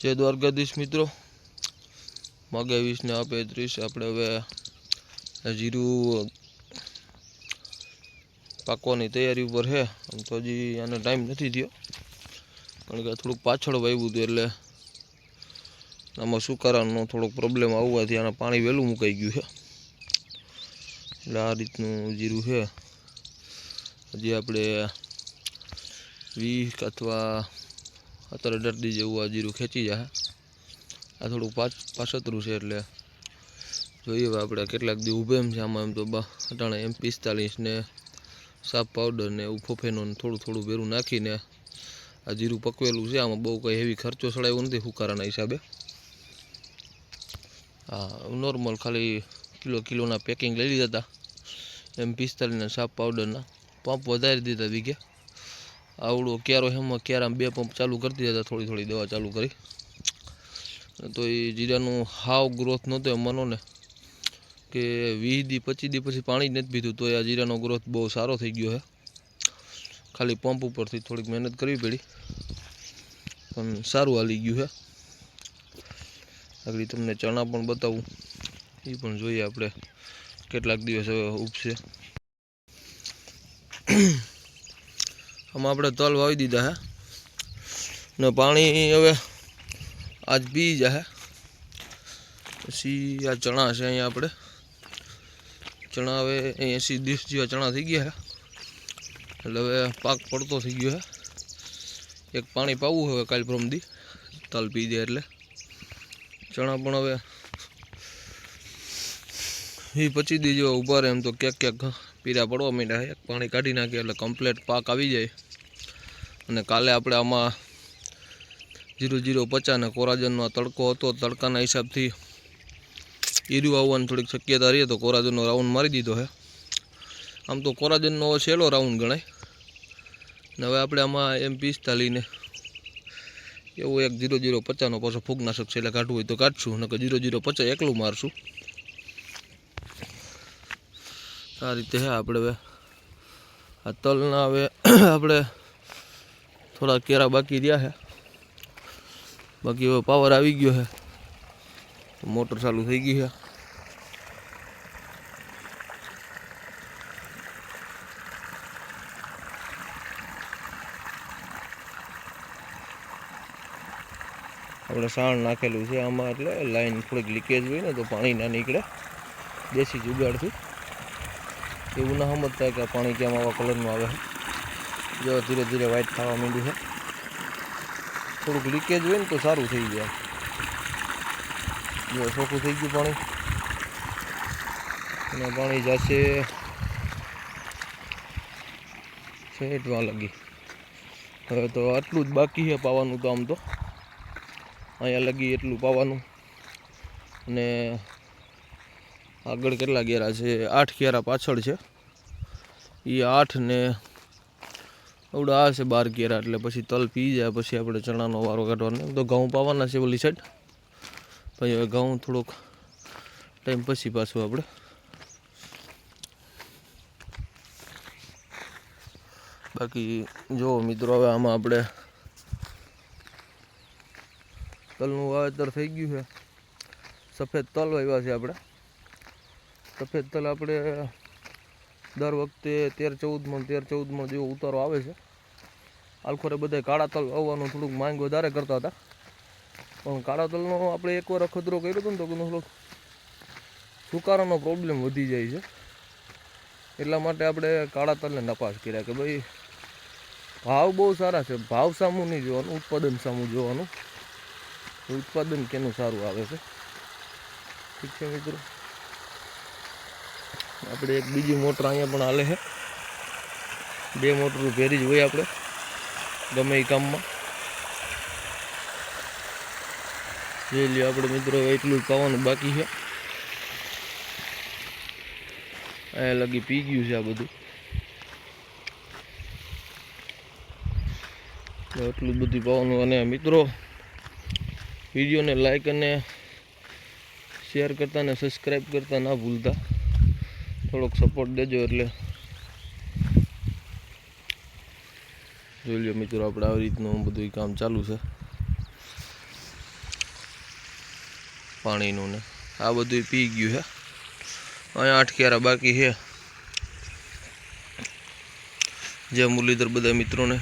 જય દ્વારકાધીશ મિત્રો, માગે 20 ને આપે 30. આપણે હવે જીરું પાકવાની તૈયારી ઉપર છે. આમ તો હજી આને ટાઈમ નથી થયો, કારણ કે થોડુંક પાછળ વાવ્યું હતું એટલે આમાં સુકારાનો થોડોક પ્રોબ્લેમ આવવાથી આને પાણી વહેલું મુકાઈ ગયું છે. એટલે આ રીતનું જીરું છે. હજી આપણે 20 અથવા 17-18 દી જેવું આ જીરું ખેંચી જાય. આ થોડુંક પાછતરું છે એટલે જોઈએ હવે આપણે કેટલાક દી ઊભે એમ છે. આમાં એમ તો અટાણે M45 ને સાપ પાવડર ને એવું ફોફેનો થોડું ભેરું નાખીને આ જીરું પકવેલું છે. આમાં બહુ કંઈ હેવી ખર્ચો ચડાવ્યો નથી ફુકારાના હિસાબે. હા, નોર્મલ ખાલી કિલોના પેકિંગ લઈ લીધા હતા M45 ને સાપ પાવડરના. પંપ વધારી દીધા વીઘે. આવડો ક્યારો એમાં ક્યારામાં 2 પંપ ચાલુ કરી દીધા હતા, થોડી દવા ચાલુ કરી. તો એ જીરાનું હાવ ગ્રોથ નહોતો એમ માનો ને કે 20 દી 25 દી પછી પાણી જ નથી પીધું તો આ જીરાનો ગ્રોથ બહુ સારો થઈ ગયો છે. ખાલી પંપ ઉપરથી થોડીક મહેનત કરવી પડી પણ સારું હાલી ગયું છે. આગળ તમને ચણા પણ બતાવું, એ પણ જોઈએ આપણે કેટલાક દિવસ હવે ઉપસે. આમાં આપણે તલ વાવી દીધા છે ને પાણી હવે આજ પી જાય. પછી આ ચણા છે, અહીંયા આપણે ચણા હવે 80 દિવસ જેવા ચણા થઈ ગયા છે. એટલે હવે પાક પડતો થઈ ગયો છે. એક પાણી પાવું હવે કાલ પરમદી તલ પી જાય એટલે. ચણા પણ હવે 20-25 દી જેવા ઊભા રહે એમ તો ક્યાંક પીરા પડવા માંડ્યા છે. એક પાણી કાઢી નાખીએ એટલે કમ્પ્લેટ પાક આવી જાય. અને કાલે આપણે આમાં 0-0-50 ને કોરાજનનો તડકો હતો, તડકાના હિસાબથી ઈરું આવવાની થોડીક શક્યતા રહી તો કોરાજનનો રાઉન્ડ મારી દીધો છે. આમ તો કોરાજનનો છેલ્લો રાઉન્ડ ગણાય ને હવે આપણે આમાં M45 ને એવું એક 0-0-50નો પાછો ફૂગનાશક છે એટલે કાઢવું હોય તો કાઢશું, નકર 0-0-50 એકલું મારશું. આ રીતે છે. આપણે હવે આ તલના હવે આપણે થોડા કેરા બાકી રહ્યા છે. બાકી હવે પાવર આવી ગયો છે, મોટર ચાલુ થઈ ગઈ છે. આપણે સાણ નાખેલું છે આમાં, એટલે લાઈન થોડીક લીકેજ હોય ને તો પાણી ના નીકળે. દેશી જુગાડથી એવું ના સમજતા કે પાણી કેમ આવા કલરનું આવે છે. જો ધીરે ધીરે વ્હાઈટ થવા માંડ્યું છે. થોડુંક લીકેજ હોય ને તો સારું થઈ જાય. જો ચોખ્ખું થઈ ગયું પાણી, અને પાણી જશે છેટવા લગી. હવે તો આટલું જ બાકી છે પાવાનું. તો આમ તો અહીંયા લગી એટલું પાવાનું. અને આગળ કેટલા કેરા છે? 8 કેરા પાછળ છે. એ 8 ને આવડા આ છે 12 કેરા. એટલે પછી તલ પી જાય પછી આપણે ચણાનો વારો કાઢવાનો. તો ઘઉં પાવાના છે ઓલી સાઈડ. પછી હવે ઘઉં થોડોક ટાઈમ પછી પાછું આપણે. બાકી જો મિત્રો, હવે આમાં આપણે તલનું વાવેતર થઈ ગયું છે. સફેદ તલ વાવ્યા છે આપણે. સફેદ તલ આપણે દર વખતે 13-14 મણ જેવો ઉતારો આવે છે. આલખોરે બધા કાળા તલ વાવવાનું થોડુંક માંગ વધારે કરતા હતા, પણ કાળા તલનો આપણે એકવાર અખતરો કર્યો હતો ને તો થોડોક સુકારાનો પ્રોબ્લેમ વધી જાય છે. એટલા માટે આપણે કાળા તલને નપાસ કર્યા કે ભાઈ ભાવ બહુ સારા છે. ભાવ સામું નહીં જોવાનું, ઉત્પાદન સામું જોવાનું. ઉત્પાદન કેનું સારું આવે છે. ઠીક છે મિત્રો, આપણે એક બીજી મોટર અહીંયા પણ હાલે છે. 2 મોટરું ભેરી જ હોય આપણે ગમે એ કામમાં. જોઈ લ્યો આપણે મિત્રો, એટલું જ પાવાનું બાકી છે. અહીંયા લગી પી ગયું છે આ બધું. એટલું બધું પાવાનું. અને મિત્રો, વિડીયોને લાઈક અને શેર કરતા ને સબસ્ક્રાઈબ કરતા ના ભૂલતા. થોડોક સપોર્ટ દેજો. એટલે જોઈ લો મિત્રો, આપણે આવી રીતનું બધું કામ ચાલુ છે. પાણીનું ને આ બધું પી ગયું છે. અહીંયા 8 ક્યારા બાકી છે. જય મુરલીધર બધા મિત્રોને.